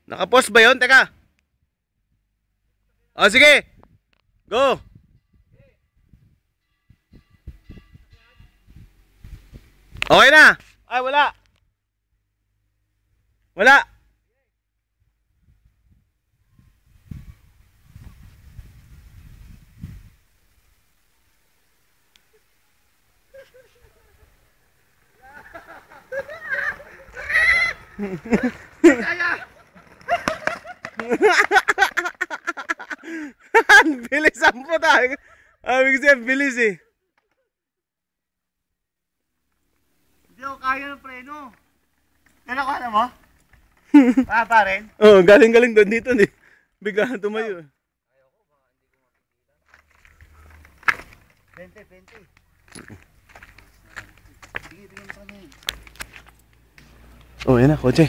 Nakapost ba yun? Teka. O, sige. Go. Okay na. Ay, wala. Wala. Bilis ang puta. Ibig sabihin, bilis eh. Hindi ako kaya ng preno. Kaya mo? Pa rin? Oo, galing-galing doon dito eh. Bigla tumayo. 20. Sige, bigyan mo sa kanya. Oh, yan na, kotse.